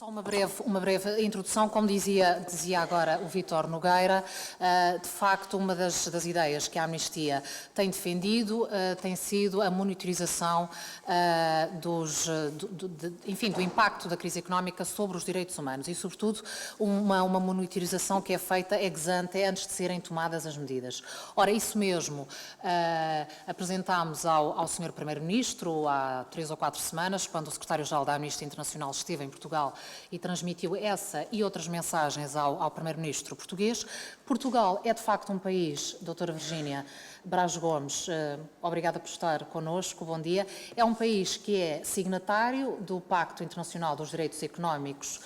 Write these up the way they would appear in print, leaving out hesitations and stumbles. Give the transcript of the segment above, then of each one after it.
Só uma breve introdução. Como dizia agora o Vítor Nogueira, de facto, uma das ideias que a Amnistia tem defendido tem sido a monitorização do impacto da crise económica sobre os direitos humanos e, sobretudo, uma monitorização que é feita ex ante, antes de serem tomadas as medidas. Ora, isso mesmo apresentámos ao Sr. Primeiro-Ministro há 3 ou 4 semanas, quando o Secretário-Geral da Amnistia Internacional esteve em Portugal e transmitiu essa e outras mensagens ao Primeiro-Ministro português. Portugal é, de facto, um país, doutora Virgínia Braz Gomes, obrigada por estar connosco, bom dia, é um país que é signatário do Pacto Internacional dos Direitos Económicos,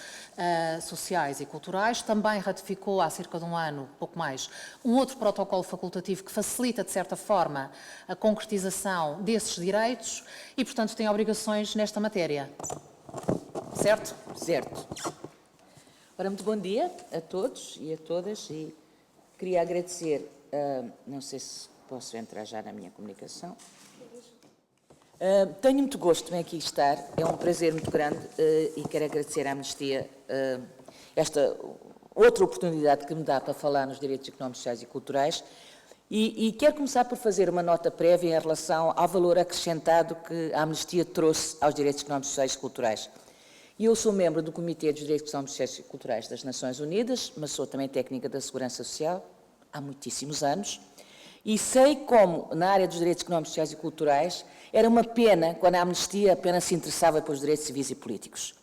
Sociais e Culturais, também ratificou há cerca de um ano, pouco mais, um outro protocolo facultativo que facilita, de certa forma, a concretização desses direitos e, portanto, tem obrigações nesta matéria. Certo? Certo. Ora, muito bom dia a todos e a todas e queria agradecer, não sei se posso entrar já na minha comunicação. Tenho muito gosto em aqui estar, é um prazer muito grande e quero agradecer à Amnistia esta outra oportunidade que me dá para falar nos direitos económicos, sociais e culturais e quero começar por fazer uma nota prévia em relação ao valor acrescentado que a Amnistia trouxe aos direitos económicos, sociais e culturais. Eu sou membro do Comitê dos Direitos Económicos, Sociais e Culturais das Nações Unidas, mas sou também técnica da Segurança Social há muitíssimos anos e sei como, na área dos direitos económicos, sociais e culturais, era uma pena quando a Amnistia apenas se interessava pelos direitos civis e políticos.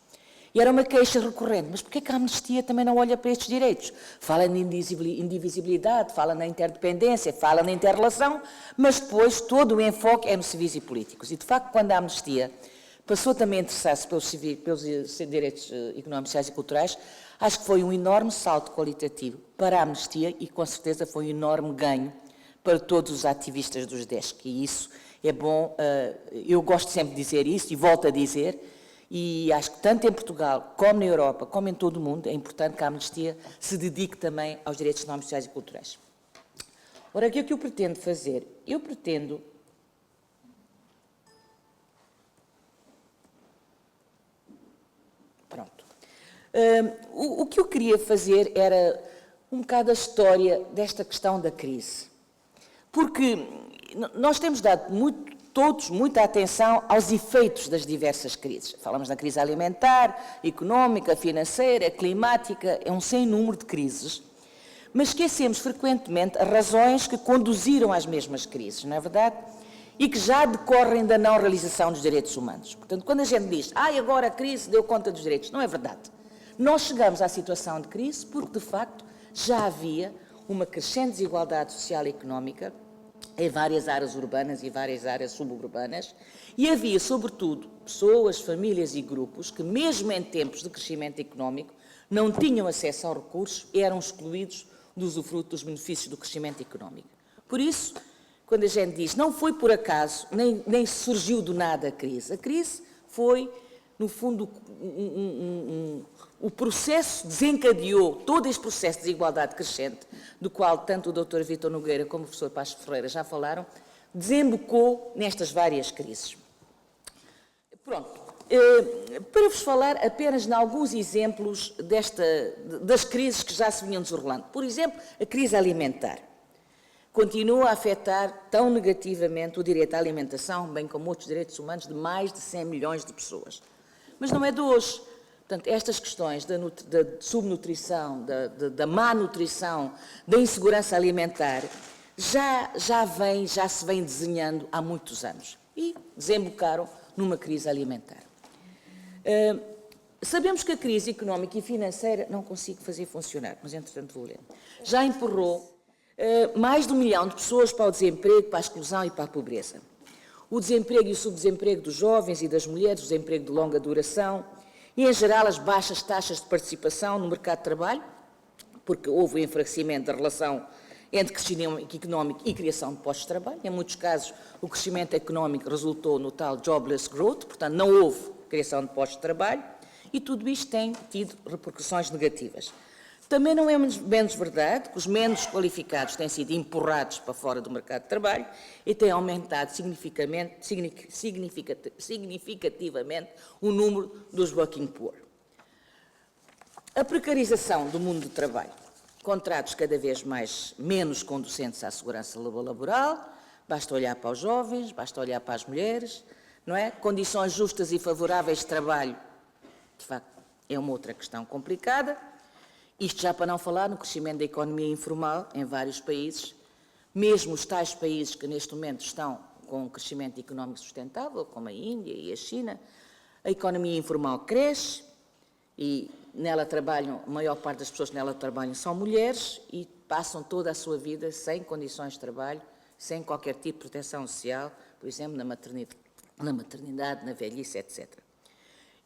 E era uma queixa recorrente, mas porquê que a Amnistia também não olha para estes direitos? Fala na indivisibilidade, fala na interdependência, fala na inter-relação, mas depois todo o enfoque é nos civis e políticos. E, de facto, quando a Amnistia passou também a interessar-se pelos direitos económicos, sociais e culturais, acho que foi um enorme salto qualitativo para a Amnistia e, com certeza, foi um enorme ganho para todos os ativistas dos DESC. E isso é bom, eu gosto sempre de dizer isso e volto a dizer, e acho que tanto em Portugal, como na Europa, como em todo o mundo, é importante que a Amnistia se dedique também aos direitos económicos, sociais e culturais. Ora, o que é que eu pretendo fazer? Eu pretendo o que eu queria fazer era um bocado a história desta questão da crise. Porque nós temos dado todos muita atenção aos efeitos das diversas crises. Falamos da crise alimentar, económica, financeira, climática, é um sem número de crises. Mas esquecemos frequentemente as razões que conduziram às mesmas crises, não é verdade? E que já decorrem da não realização dos direitos humanos. Portanto, quando a gente diz, agora a crise deu conta dos direitos, não é verdade. Nós chegamos à situação de crise porque, de facto, já havia uma crescente desigualdade social e económica em várias áreas urbanas e várias áreas suburbanas e havia, sobretudo, pessoas, famílias e grupos que, mesmo em tempos de crescimento económico, não tinham acesso aos recursos e eram excluídos do usufruto dos benefícios do crescimento económico. Por isso, quando a gente diz, não foi por acaso, nem surgiu do nada a crise foi, no fundo, o processo desencadeou todo este processo de desigualdade crescente, do qual tanto o Dr. Vítor Nogueira como o professor Paes Ferreira já falaram, desembocou nestas várias crises. Pronto, para vos falar apenas de alguns exemplos das crises que já se vinham desenrolando. Por exemplo, a crise alimentar. Continua a afetar tão negativamente o direito à alimentação, bem como outros direitos humanos, de mais de 100 milhões de pessoas. Mas não é de hoje. Portanto, estas questões da subnutrição, da má nutrição, da insegurança alimentar, já se vem desenhando há muitos anos e desembocaram numa crise alimentar. Sabemos que a crise económica e financeira, não consigo fazer funcionar, mas entretanto vou ler, já empurrou mais de 1 milhão de pessoas para o desemprego, para a exclusão e para a pobreza. O desemprego e o subdesemprego dos jovens e das mulheres, o desemprego de longa duração e, em geral, as baixas taxas de participação no mercado de trabalho, porque houve o enfraquecimento da relação entre crescimento económico e criação de postos de trabalho. Em muitos casos, o crescimento económico resultou no tal jobless growth, portanto, não houve criação de postos de trabalho, e tudo isto tem tido repercussões negativas. Também não é menos verdade que os menos qualificados têm sido empurrados para fora do mercado de trabalho e têm aumentado significativamente o número dos working poor. A precarização do mundo do trabalho, contratos cada vez menos conducentes à segurança laboral, basta olhar para os jovens, basta olhar para as mulheres, não é? Condições justas e favoráveis de trabalho, de facto, é uma outra questão complicada. Isto já para não falar no crescimento da economia informal em vários países, mesmo os tais países que neste momento estão com um crescimento económico sustentável, como a Índia e a China, a economia informal cresce e nela trabalham, a maior parte das pessoas que nela trabalham são mulheres e passam toda a sua vida sem condições de trabalho, sem qualquer tipo de proteção social, por exemplo, na maternidade, na velhice, etc.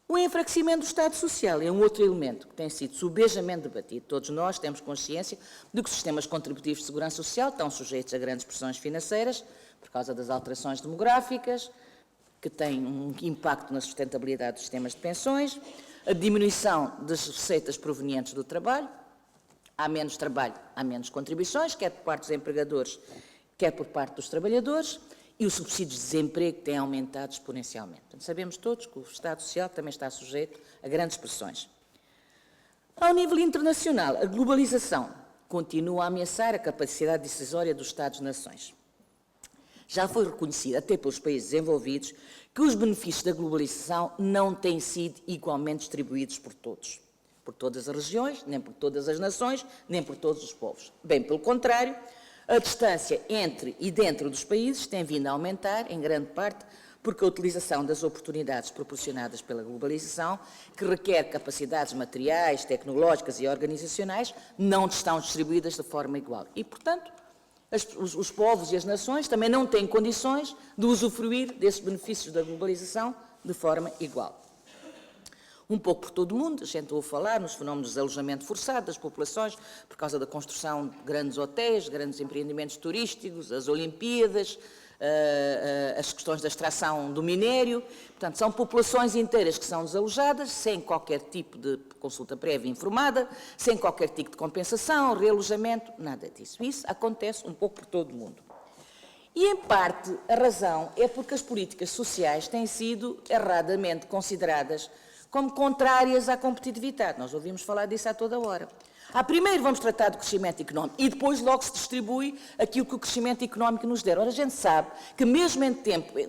O enfraquecimento do Estado Social é um outro elemento que tem sido subejamente debatido. Todos nós temos consciência de que os sistemas contributivos de segurança social estão sujeitos a grandes pressões financeiras por causa das alterações demográficas, que têm um impacto na sustentabilidade dos sistemas de pensões, a diminuição das receitas provenientes do trabalho, há menos trabalho, há menos contribuições, quer por parte dos empregadores, quer por parte dos trabalhadores, e os subsídios de desemprego têm aumentado exponencialmente. Portanto, sabemos todos que o Estado Social também está sujeito a grandes pressões. Ao nível internacional, a globalização continua a ameaçar a capacidade decisória dos Estados-nações. Já foi reconhecido, até pelos países desenvolvidos, que os benefícios da globalização não têm sido igualmente distribuídos por todos. Por todas as regiões, nem por todas as nações, nem por todos os povos. Bem pelo contrário, a distância entre e dentro dos países tem vindo a aumentar, em grande parte, porque a utilização das oportunidades proporcionadas pela globalização, que requer capacidades materiais, tecnológicas e organizacionais, não estão distribuídas de forma igual. E, portanto, os povos e as nações também não têm condições de usufruir desses benefícios da globalização de forma igual. Um pouco por todo o mundo, a gente ouve falar nos fenómenos de alojamento forçado das populações, por causa da construção de grandes hotéis, grandes empreendimentos turísticos, as Olimpíadas, as questões da extração do minério. Portanto, são populações inteiras que são desalojadas, sem qualquer tipo de consulta prévia informada, sem qualquer tipo de compensação, realojamento, nada disso. Isso acontece um pouco por todo o mundo. E, em parte, a razão é porque as políticas sociais têm sido erradamente consideradas como contrárias à competitividade. Nós ouvimos falar disso a toda hora. Primeiro vamos tratar do crescimento económico e depois logo se distribui aquilo que o crescimento económico nos der. Ora, a gente sabe que mesmo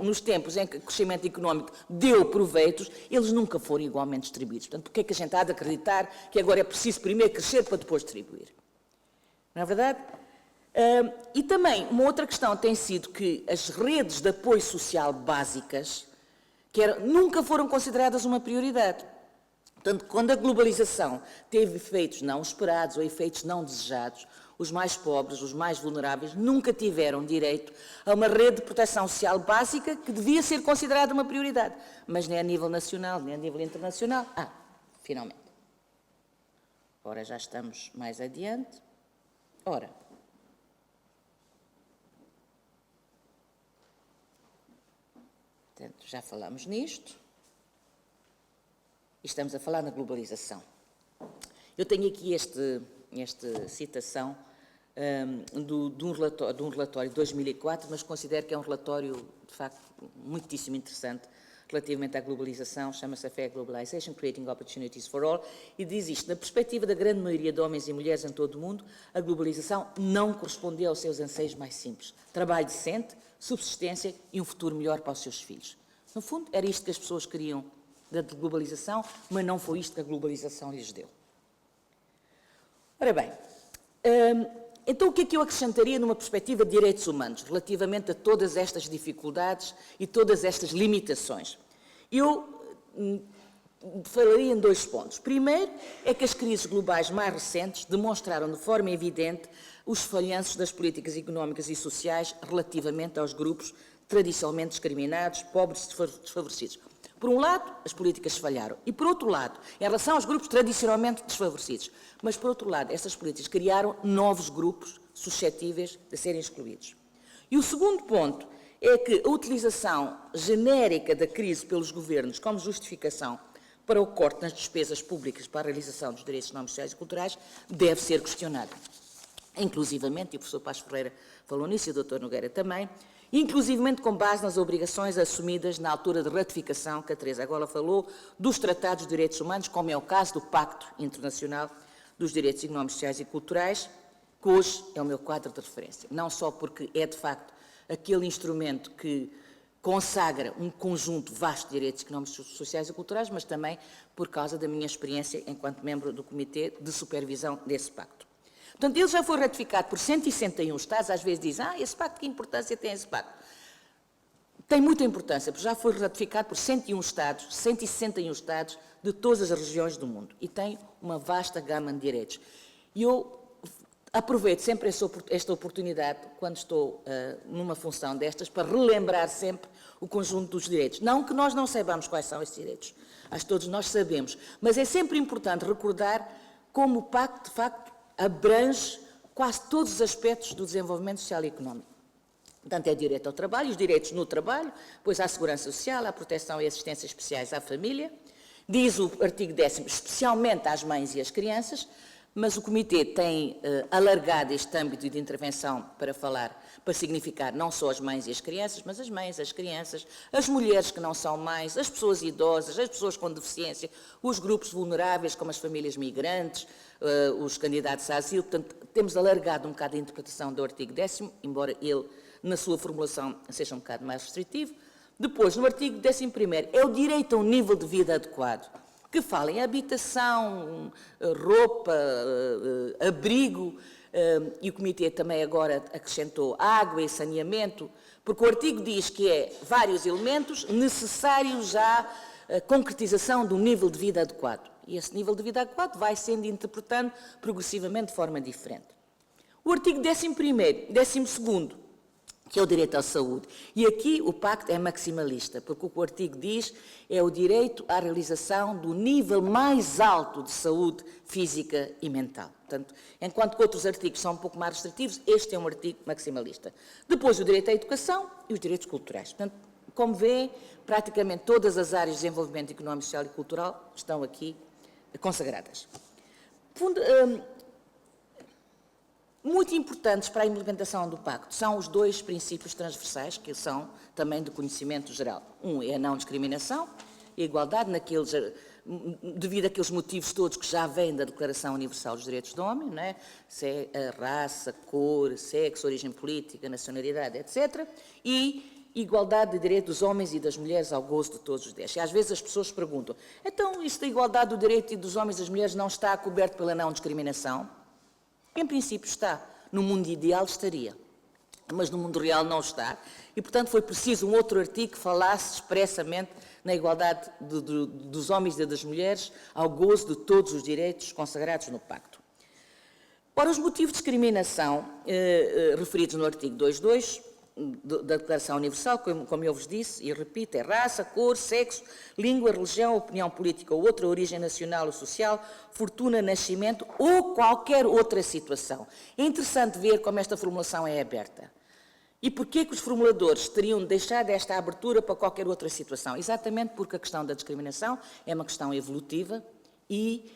nos tempos em que o crescimento económico deu proveitos, eles nunca foram igualmente distribuídos. Portanto, porque é que a gente há de acreditar que agora é preciso primeiro crescer para depois distribuir? Não é verdade? E também, uma outra questão tem sido que as redes de apoio social básicas nunca foram consideradas uma prioridade. Portanto, quando a globalização teve efeitos não esperados ou efeitos não desejados, os mais pobres, os mais vulneráveis, nunca tiveram direito a uma rede de proteção social básica que devia ser considerada uma prioridade, mas nem a nível nacional, nem a nível internacional. Finalmente. Ora, já estamos mais adiante. Ora, portanto, já falamos nisto e estamos a falar na globalização. Eu tenho aqui esta citação de um relatório de 2004, mas considero que é um relatório, de facto, muitíssimo interessante relativamente à globalização, chama-se A Fair Globalization, Creating Opportunities for All, e diz isto: na perspectiva da grande maioria de homens e mulheres em todo o mundo, a globalização não correspondeu aos seus anseios mais simples. Trabalho decente, subsistência e um futuro melhor para os seus filhos. No fundo, era isto que as pessoas queriam da globalização, mas não foi isto que a globalização lhes deu. Ora bem, então o que é que eu acrescentaria numa perspectiva de direitos humanos, relativamente a todas estas dificuldades e todas estas limitações? Eu falaria em 2 pontos. Primeiro, é que as crises globais mais recentes demonstraram de forma evidente os falhanços das políticas económicas e sociais relativamente aos grupos tradicionalmente discriminados, pobres e desfavorecidos. Por um lado, as políticas falharam. E, por outro lado, em relação aos grupos tradicionalmente desfavorecidos. Mas, por outro lado, estas políticas criaram novos grupos suscetíveis de serem excluídos. E o segundo ponto é que a utilização genérica da crise pelos governos como justificação para o corte nas despesas públicas para a realização dos direitos económicos, sociais e culturais deve ser questionada. Inclusivamente, e o professor Paz Ferreira falou nisso e o Dr. Nogueira também, inclusivamente com base nas obrigações assumidas na altura de ratificação, que a Teresa agora falou, dos Tratados de Direitos Humanos, como é o caso do Pacto Internacional dos Direitos Económicos, Sociais e Culturais, que hoje é o meu quadro de referência. Não só porque é, de facto, aquele instrumento que consagra um conjunto vasto de direitos económicos, sociais e culturais, mas também por causa da minha experiência enquanto membro do Comitê de Supervisão desse Pacto. Portanto, ele já foi ratificado por 161 Estados, às vezes dizem, esse pacto, que importância tem esse pacto? Tem muita importância, porque já foi ratificado por 101 Estados, 161 Estados de todas as regiões do mundo e tem uma vasta gama de direitos. E eu aproveito sempre esta oportunidade, quando estou numa função destas, para relembrar sempre o conjunto dos direitos. Não que nós não saibamos quais são esses direitos, acho que todos nós sabemos, mas é sempre importante recordar como o pacto, de facto, abrange quase todos os aspectos do desenvolvimento social e económico. Portanto, é direito ao trabalho, os direitos no trabalho, depois à segurança social, à proteção e assistência especiais à família. Diz o artigo 10º, especialmente às mães e às crianças, mas o Comitê tem alargado este âmbito de intervenção para significar não só as mães e as crianças, mas as mães, as crianças, as mulheres que não são mães, as pessoas idosas, as pessoas com deficiência, os grupos vulneráveis, como as famílias migrantes, os candidatos a asilo. Portanto, temos alargado um bocado a interpretação do artigo 10º, embora ele, na sua formulação, seja um bocado mais restritivo. Depois, no artigo 11º, é o direito a um nível de vida adequado, que fala em habitação, roupa, abrigo, e o Comitê também agora acrescentou água e saneamento, porque o artigo diz que é vários elementos necessários à concretização do nível de vida adequado. E esse nível de vida adequado vai sendo interpretado progressivamente de forma diferente. O artigo 12º, que é o direito à saúde. E aqui o pacto é maximalista, porque o que o artigo diz é o direito à realização do nível mais alto de saúde física e mental. Portanto, enquanto que outros artigos são um pouco mais restritivos, este é um artigo maximalista. Depois, o direito à educação e os direitos culturais. Portanto, como vê, praticamente todas as áreas de desenvolvimento económico, social e cultural estão aqui consagradas. Muito importantes para a implementação do Pacto são os dois princípios transversais, que são também de conhecimento geral. Um é a não discriminação e a igualdade, devido àqueles motivos todos que já vêm da Declaração Universal dos Direitos do Homem, não é? Se é a raça, cor, sexo, origem política, nacionalidade, etc. E igualdade de direitos dos homens e das mulheres ao gozo de todos os direitos. E às vezes as pessoas perguntam, então isso da igualdade do direito dos homens e das mulheres não está coberto pela não discriminação? Em princípio está. No mundo ideal estaria. Mas no mundo real não está. E, portanto, foi preciso um outro artigo que falasse expressamente na igualdade dos homens e das mulheres ao gozo de todos os direitos consagrados no Pacto. Ora, os motivos de discriminação referidos no artigo 2.2 da Declaração Universal, como eu vos disse, e repito, é raça, cor, sexo, língua, religião, opinião política ou outra, origem nacional ou social, fortuna, nascimento ou qualquer outra situação. É interessante ver como esta formulação é aberta. E porquê que os formuladores teriam deixado esta abertura para qualquer outra situação? Exatamente porque a questão da discriminação é uma questão evolutiva e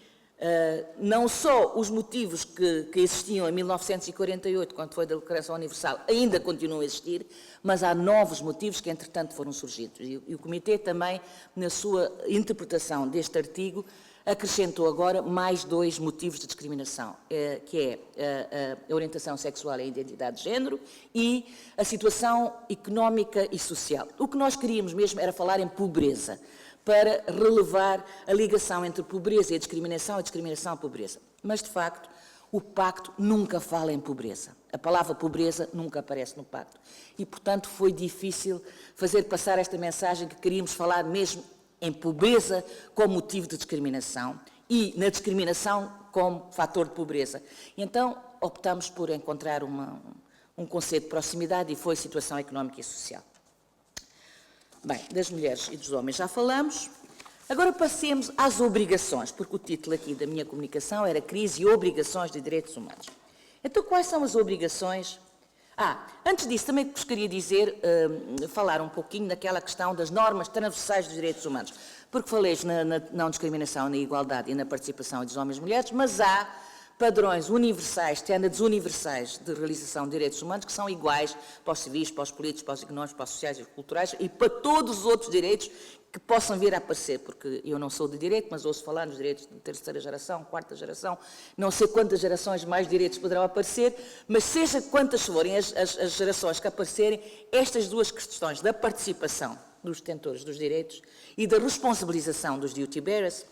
não só os motivos que existiam em 1948, quando foi da Declaração Universal, ainda continuam a existir, mas há novos motivos que, entretanto, foram surgidos. E o Comitê também, na sua interpretação deste artigo, acrescentou agora mais dois motivos de discriminação, que é a orientação sexual e a identidade de género e a situação económica e social. O que nós queríamos mesmo era falar em pobreza, para relevar a ligação entre pobreza e discriminação e pobreza. Mas, de facto, o Pacto nunca fala em pobreza. A palavra pobreza nunca aparece no Pacto. E, portanto, foi difícil fazer passar esta mensagem que queríamos falar mesmo em pobreza como motivo de discriminação e na discriminação como fator de pobreza. E então, optamos por encontrar um conceito de proximidade e foi situação económica e social. Bem, das mulheres e dos homens já falamos. Agora passemos às obrigações, porque o título aqui da minha comunicação era Crise e Obrigações de Direitos Humanos. Então, quais são as obrigações? Antes disso, também vos queria dizer, falar um pouquinho daquela questão das normas transversais dos direitos humanos, porque falei na não discriminação, na igualdade e na participação dos homens e mulheres, mas há padrões universais, standards universais de realização de direitos humanos que são iguais para os civis, para os políticos, para os económicos, para os sociais e culturais e para todos os outros direitos que possam vir a aparecer, porque eu não sou de direito, mas ouço falar nos direitos de terceira geração, quarta geração, não sei quantas gerações mais direitos poderão aparecer, mas seja quantas forem as gerações que aparecerem, estas duas questões da participação dos detentores dos direitos e da responsabilização dos duty bearers,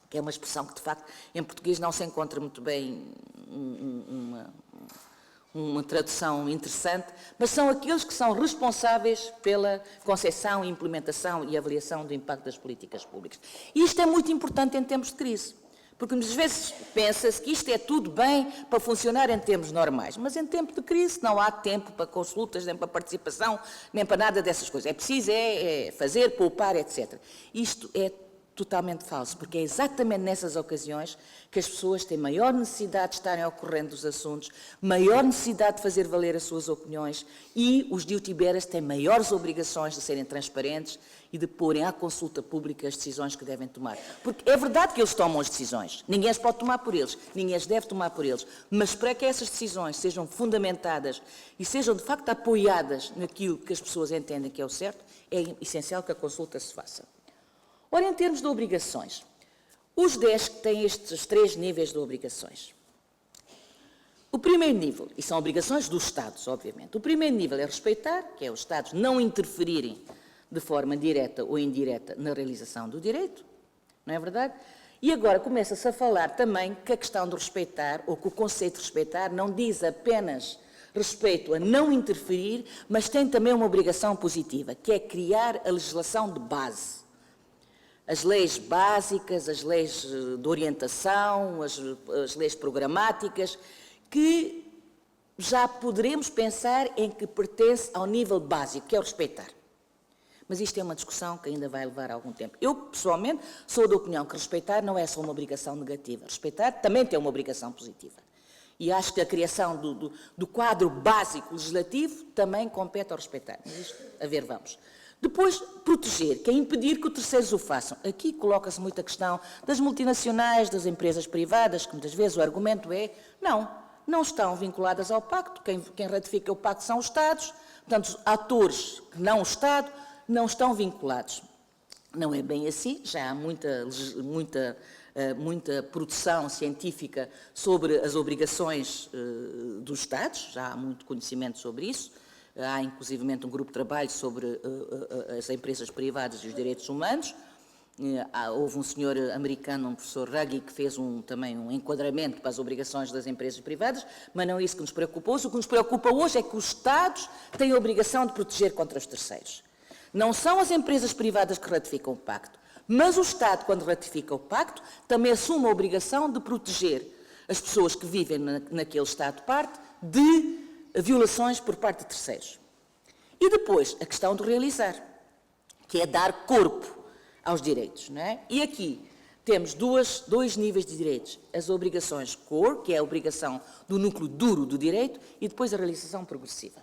que é uma expressão que, de facto, em português não se encontra muito bem uma tradução interessante, mas são aqueles que são responsáveis pela concepção, implementação e avaliação do impacto das políticas públicas. E isto é muito importante em tempos de crise, porque às vezes pensa-se que isto é tudo bem para funcionar em termos normais, mas em tempo de crise não há tempo para consultas, nem para participação, nem para nada dessas coisas. É preciso fazer, poupar, etc. Isto é totalmente falso, porque é exatamente nessas ocasiões que as pessoas têm maior necessidade de estarem ao corrente dos assuntos, maior necessidade de fazer valer as suas opiniões e os duty bearers têm maiores obrigações de serem transparentes e de porem à consulta pública as decisões que devem tomar. Porque é verdade que eles tomam as decisões, ninguém as pode tomar por eles, ninguém as deve tomar por eles, mas para que essas decisões sejam fundamentadas e sejam de facto apoiadas naquilo que as pessoas entendem que é o certo, é essencial que a consulta se faça. Ora, em termos de obrigações, os 10 têm estes 3 níveis de obrigações. O primeiro nível, e são obrigações dos Estados, obviamente, o primeiro nível é respeitar, que é os Estados não interferirem de forma direta ou indireta na realização do direito, não é verdade? E agora começa-se a falar também que a questão de respeitar, ou que o conceito de respeitar, não diz apenas respeito a não interferir, mas tem também uma obrigação positiva, que é criar a legislação de base. As leis básicas, as leis de orientação, as leis programáticas, que já poderemos pensar em que pertence ao nível básico, que é o respeitar. Mas isto é uma discussão que ainda vai levar algum tempo. Eu, pessoalmente, sou da opinião que respeitar não é só uma obrigação negativa. Respeitar também tem uma obrigação positiva. E acho que a criação do quadro básico legislativo também compete ao respeitar. Mas isto, a ver, vamos. Depois, proteger, que é impedir que os terceiros o façam. Aqui coloca-se muita questão das multinacionais, das empresas privadas, que muitas vezes o argumento é não estão vinculadas ao pacto, quem ratifica o pacto são os Estados, portanto, os atores que não o Estado não estão vinculados. Não é bem assim, já há muita produção científica sobre as obrigações dos Estados, já há muito conhecimento sobre isso. Há, inclusivamente, um grupo de trabalho sobre as empresas privadas e os direitos humanos. Houve um senhor americano, um professor Ruggie, que fez também um enquadramento para as obrigações das empresas privadas, mas não é isso que nos preocupa hoje. O que nos preocupa hoje é que os Estados têm a obrigação de proteger contra os terceiros. Não são as empresas privadas que ratificam o pacto, mas o Estado, quando ratifica o pacto, também assume a obrigação de proteger as pessoas que vivem naquele Estado de parte de violações por parte de terceiros. E depois, a questão de realizar, que é dar corpo aos direitos, não é? E aqui temos dois níveis de direitos. As obrigações core, que é a obrigação do núcleo duro do direito, e depois a realização progressiva.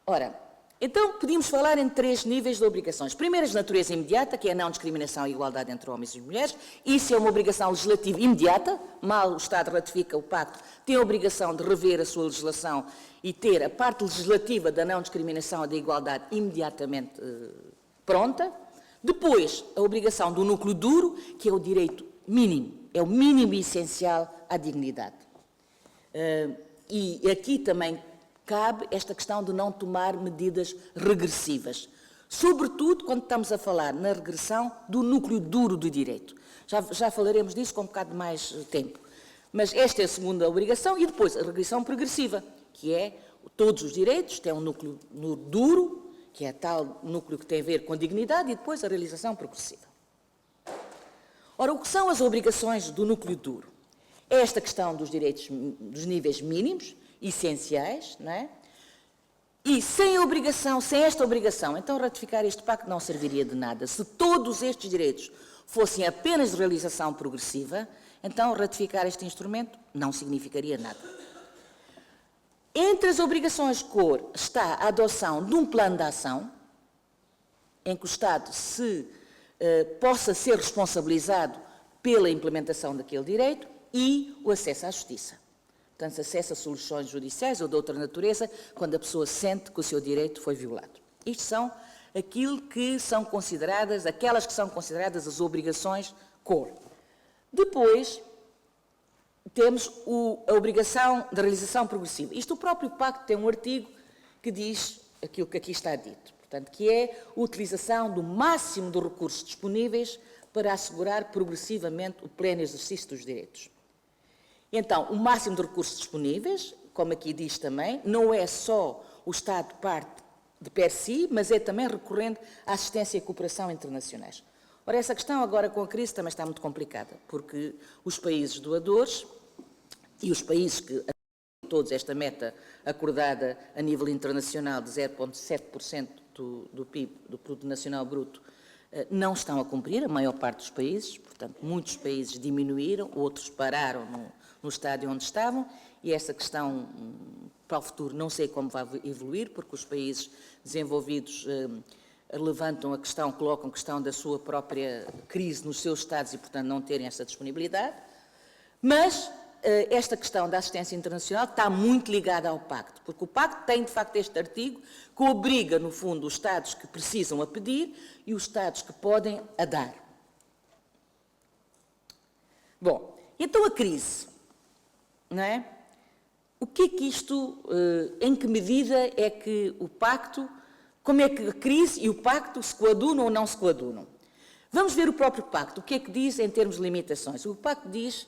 Ora, então podíamos falar em 3 níveis de obrigações. Primeiro, de natureza imediata, que é a não discriminação e igualdade entre homens e mulheres. Isso é uma obrigação legislativa imediata. Mal o Estado ratifica o pacto, tem a obrigação de rever a sua legislação e ter a parte legislativa da não discriminação e da igualdade imediatamente pronta. Depois, a obrigação do núcleo duro, que é o direito mínimo, é o mínimo essencial à dignidade. E aqui também cabe esta questão de não tomar medidas regressivas, sobretudo quando estamos a falar na regressão do núcleo duro do direito. Já falaremos disso com um bocado mais tempo. Mas esta é a segunda obrigação e depois a regressão progressiva, que é todos os direitos têm um núcleo duro, que é tal núcleo que tem a ver com a dignidade, e depois a realização progressiva. Ora, o que são as obrigações do núcleo duro? É esta questão dos direitos, dos níveis mínimos, essenciais, não é? E sem esta obrigação, então ratificar este pacto não serviria de nada. Se todos estes direitos fossem apenas de realização progressiva, então ratificar este instrumento não significaria nada. Entre as obrigações core está a adoção de um plano de ação, em que o Estado possa ser responsabilizado pela implementação daquele direito e o acesso à justiça. Portanto, acesso a soluções judiciais ou de outra natureza, quando a pessoa sente que o seu direito foi violado. Isto são aquelas que são consideradas as obrigações core. Depois, temos a obrigação de realização progressiva. Isto, o próprio Pacto tem um artigo que diz aquilo que aqui está dito, portanto, que é a utilização do máximo dos recursos disponíveis para assegurar progressivamente o pleno exercício dos direitos. Então, o máximo de recursos disponíveis, como aqui diz também, não é só o Estado parte de per si, mas é também recorrendo à assistência e cooperação internacionais. Ora, essa questão agora com a crise também está muito complicada, porque os países doadores e os países que todos esta meta acordada a nível internacional de 0,7% do PIB, do Produto Nacional Bruto, não estão a cumprir, a maior parte dos países, portanto, muitos países diminuíram, outros pararam no estádio onde estavam, e essa questão, para o futuro, não sei como vai evoluir, porque os países desenvolvidos levantam a questão, colocam a questão da sua própria crise nos seus Estados e, portanto, não terem essa disponibilidade, mas esta questão da assistência internacional está muito ligada ao Pacto, porque o Pacto tem, de facto, este artigo que obriga, no fundo, os Estados que precisam a pedir e os Estados que podem a dar. Bom, então a crise, não é? O que é que isto, em que medida é que o Pacto, como é que a crise e o Pacto se coadunam ou não se coadunam? Vamos ver o próprio Pacto, o que é que diz em termos de limitações. O Pacto diz,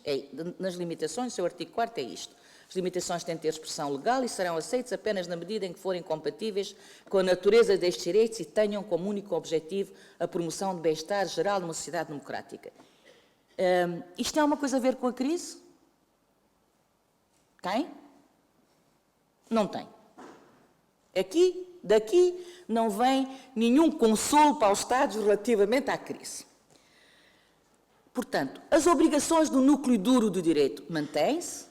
nas limitações, o seu artigo 4º é isto. As limitações têm de ter expressão legal e serão aceitas apenas na medida em que forem compatíveis com a natureza destes direitos e tenham como único objetivo a promoção de bem-estar geral numa sociedade democrática. Isto tem alguma coisa a ver com a crise? Tem? Não tem. Daqui não vem nenhum consolo para os Estados relativamente à crise. Portanto, as obrigações do núcleo duro do direito mantêm-se?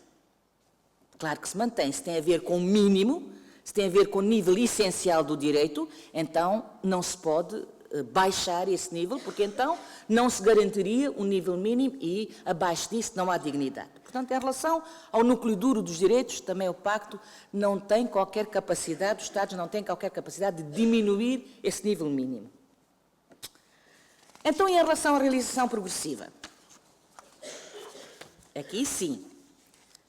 Claro que se mantém. Se tem a ver com o mínimo, se tem a ver com o nível essencial do direito, então não se pode baixar esse nível, porque então não se garantiria um nível mínimo e abaixo disso não há dignidade. Portanto, em relação ao núcleo duro dos direitos, também o Pacto não tem qualquer capacidade, os Estados não têm qualquer capacidade de diminuir esse nível mínimo. Então, em relação à realização progressiva, aqui sim,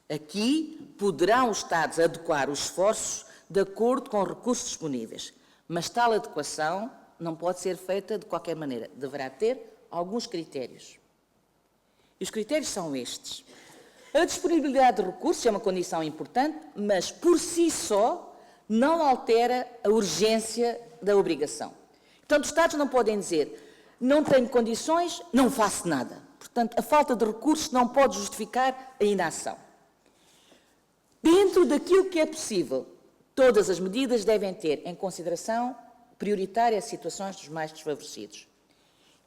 aqui poderão os Estados adequar os esforços de acordo com os recursos disponíveis, mas tal adequação não pode ser feita de qualquer maneira, deverá ter alguns critérios. E os critérios são estes. A disponibilidade de recursos é uma condição importante, mas por si só não altera a urgência da obrigação. Portanto, os Estados não podem dizer, não tenho condições, não faço nada. Portanto, a falta de recursos não pode justificar a inação. Dentro daquilo que é possível, todas as medidas devem ter em consideração prioritária as situações dos mais desfavorecidos.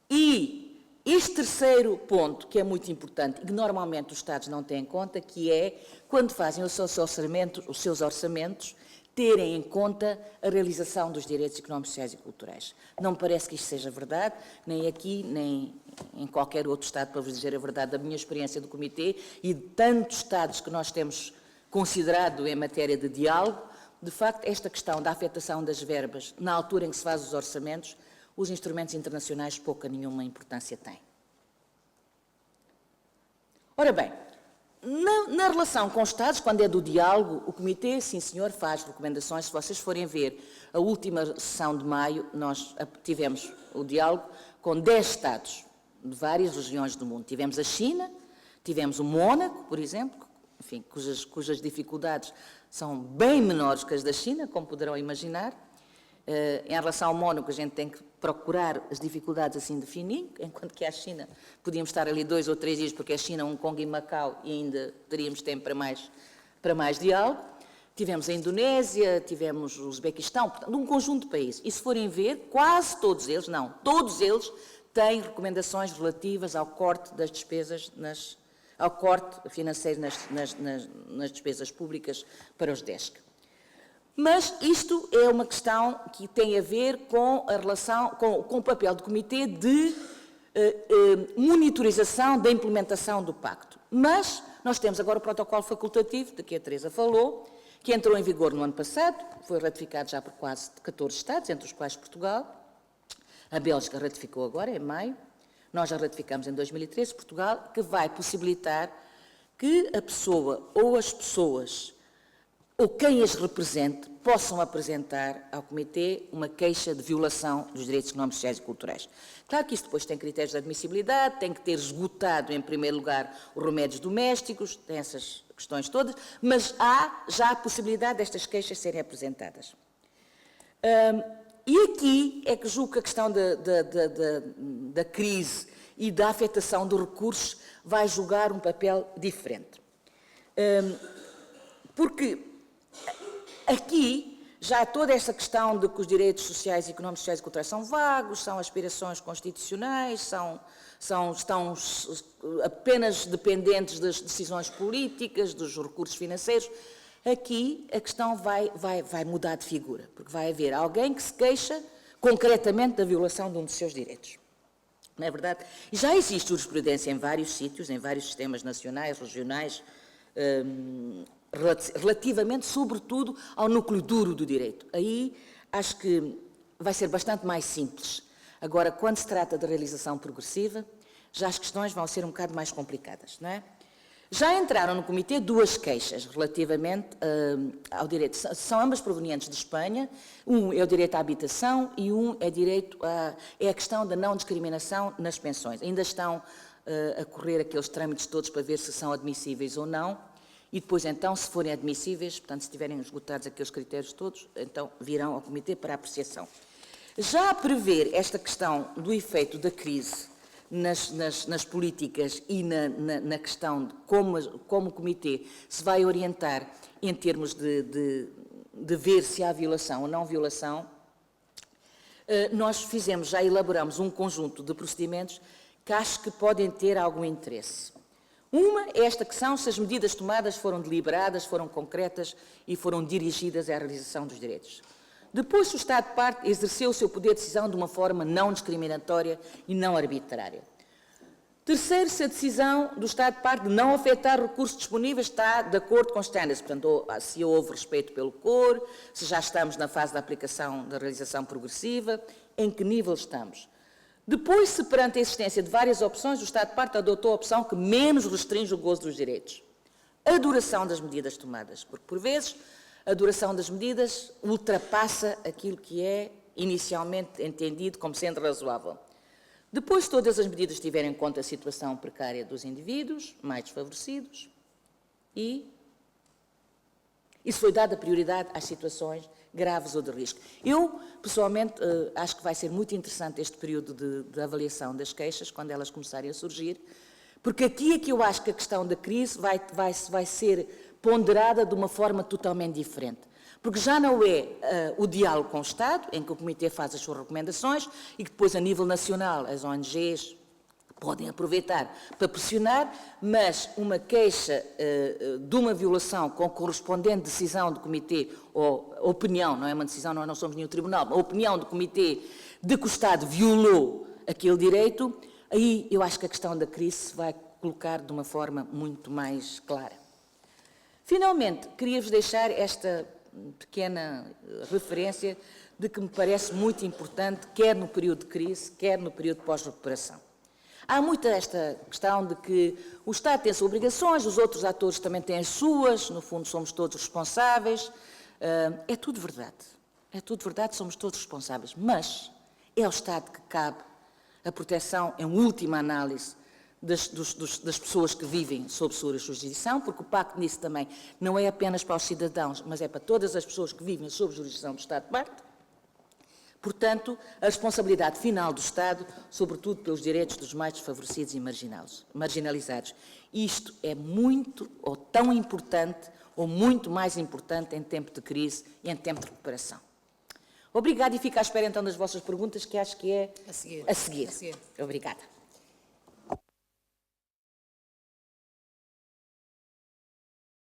E este terceiro ponto, que é muito importante e que normalmente os Estados não têm em conta, que é, quando fazem os seus orçamentos, terem em conta a realização dos direitos económicos, sociais e culturais. Não me parece que isto seja verdade, nem aqui, nem em qualquer outro Estado, para vos dizer a verdade, da minha experiência do Comitê e de tantos Estados que nós temos considerado em matéria de diálogo, de facto, esta questão da afetação das verbas, na altura em que se faz os orçamentos, os instrumentos internacionais pouca nenhuma importância têm. Ora bem, na relação com os Estados, quando é do diálogo, o Comitê, sim senhor, faz recomendações. Se vocês forem ver a última sessão de maio, nós tivemos o diálogo com 10 Estados de várias regiões do mundo. Tivemos a China, tivemos o Mónaco, por exemplo, enfim, cujas dificuldades são bem menores que as da China, como poderão imaginar. Em relação ao Mónaco, a gente tem que procurar as dificuldades assim de fininho, enquanto que a China podíamos estar ali 2 ou 3 dias, porque a China, Hong Kong e Macau, e ainda teríamos tempo para mais diálogo. Tivemos a Indonésia, tivemos o Uzbequistão, portanto, um conjunto de países. E se forem ver, quase todos eles, não, todos eles têm recomendações relativas ao corte das despesas, ao corte financeiro nas despesas públicas para os DESC. Mas isto é uma questão que tem a ver com a relação, com o papel do Comitê de monitorização da implementação do pacto. Mas nós temos agora o protocolo facultativo, de que a Teresa falou, que entrou em vigor no ano passado, foi ratificado já por quase 14 Estados, entre os quais Portugal. A Bélgica ratificou agora, em maio. Nós já ratificamos em 2013, Portugal, que vai possibilitar que a pessoa ou as pessoas ou quem as represente possam apresentar ao Comitê uma queixa de violação dos direitos económicos, sociais e culturais. Claro que isto depois tem critérios de admissibilidade, tem que ter esgotado, em primeiro lugar, os remédios domésticos, tem essas questões todas, mas há já a possibilidade destas queixas serem apresentadas. E aqui é que julgo que a questão da crise e da afetação dos recursos vai jogar um papel diferente. Porque aqui já toda essa questão de que os direitos sociais, económicos, sociais e culturais são vagos, são aspirações constitucionais, estão apenas dependentes das decisões políticas, dos recursos financeiros. Aqui a questão vai mudar de figura, porque vai haver alguém que se queixa concretamente da violação de um dos seus direitos. Não é verdade? E já existe jurisprudência em vários sítios, em vários sistemas nacionais, regionais, relativamente, sobretudo, ao núcleo duro do direito. Aí acho que vai ser bastante mais simples. Agora, quando se trata de realização progressiva, já as questões vão ser um bocado mais complicadas, não é? Já entraram no Comitê duas queixas relativamente ao direito. São ambas provenientes de Espanha. Um é o direito à habitação e um é a questão da não discriminação nas pensões. Ainda estão a correr aqueles trâmites todos para ver se são admissíveis ou não. E depois, então, se forem admissíveis, portanto, se tiverem esgotados aqueles critérios todos, então virão ao Comitê para apreciação. Já a prever esta questão do efeito da crise nas políticas e na questão de como o Comitê se vai orientar em termos de ver se há violação ou não violação, nós já elaboramos um conjunto de procedimentos que acho que podem ter algum interesse. Uma é esta questão, se as medidas tomadas foram deliberadas, foram concretas e foram dirigidas à realização dos direitos. Depois, se o Estado parte exerceu o seu poder de decisão de uma forma não discriminatória e não arbitrária. Terceiro, se a decisão do Estado parte de não afetar recursos disponíveis está de acordo com os standards, portanto, se houve respeito pelo COR, se já estamos na fase da aplicação da realização progressiva, em que nível estamos. Depois, se perante a existência de várias opções, o Estado de parte adotou a opção que menos restringe o gozo dos direitos. A duração das medidas tomadas, porque, por vezes, a duração das medidas ultrapassa aquilo que é inicialmente entendido como sendo razoável. Depois, todas as medidas tiverem em conta a situação precária dos indivíduos, mais desfavorecidos, e isso foi dada prioridade às situações graves ou de risco. Eu, pessoalmente, acho que vai ser muito interessante este período de avaliação das queixas, quando elas começarem a surgir, porque aqui é que eu acho que a questão da crise vai ser ponderada de uma forma totalmente diferente. Porque já não é o diálogo com o Estado, em que o Comitê faz as suas recomendações e que depois, a nível nacional, as ONGs podem aproveitar para pressionar, mas uma queixa de uma violação com correspondente decisão do Comitê, ou opinião, não é uma decisão, nós não somos nenhum tribunal, uma opinião do Comitê de que o Estado violou aquele direito, aí eu acho que a questão da crise se vai colocar de uma forma muito mais clara. Finalmente, queria-vos deixar esta pequena referência de que me parece muito importante, quer no período de crise, quer no período de pós-recuperação. Há muito esta questão de que o Estado tem as suas obrigações, os outros atores também têm as suas, no fundo somos todos responsáveis. É tudo verdade, somos todos responsáveis, mas é ao Estado que cabe a proteção, em última análise, das pessoas que vivem sob sua jurisdição, porque o pacto nisso também não é apenas para os cidadãos, mas é para todas as pessoas que vivem sob jurisdição do Estado de parte. Portanto, a responsabilidade final do Estado, sobretudo pelos direitos dos mais desfavorecidos e marginalizados. Isto é muito ou tão importante, ou muito mais importante em tempo de crise e em tempo de recuperação. Obrigada e fico à espera então das vossas perguntas, que acho que é a seguir. Obrigada.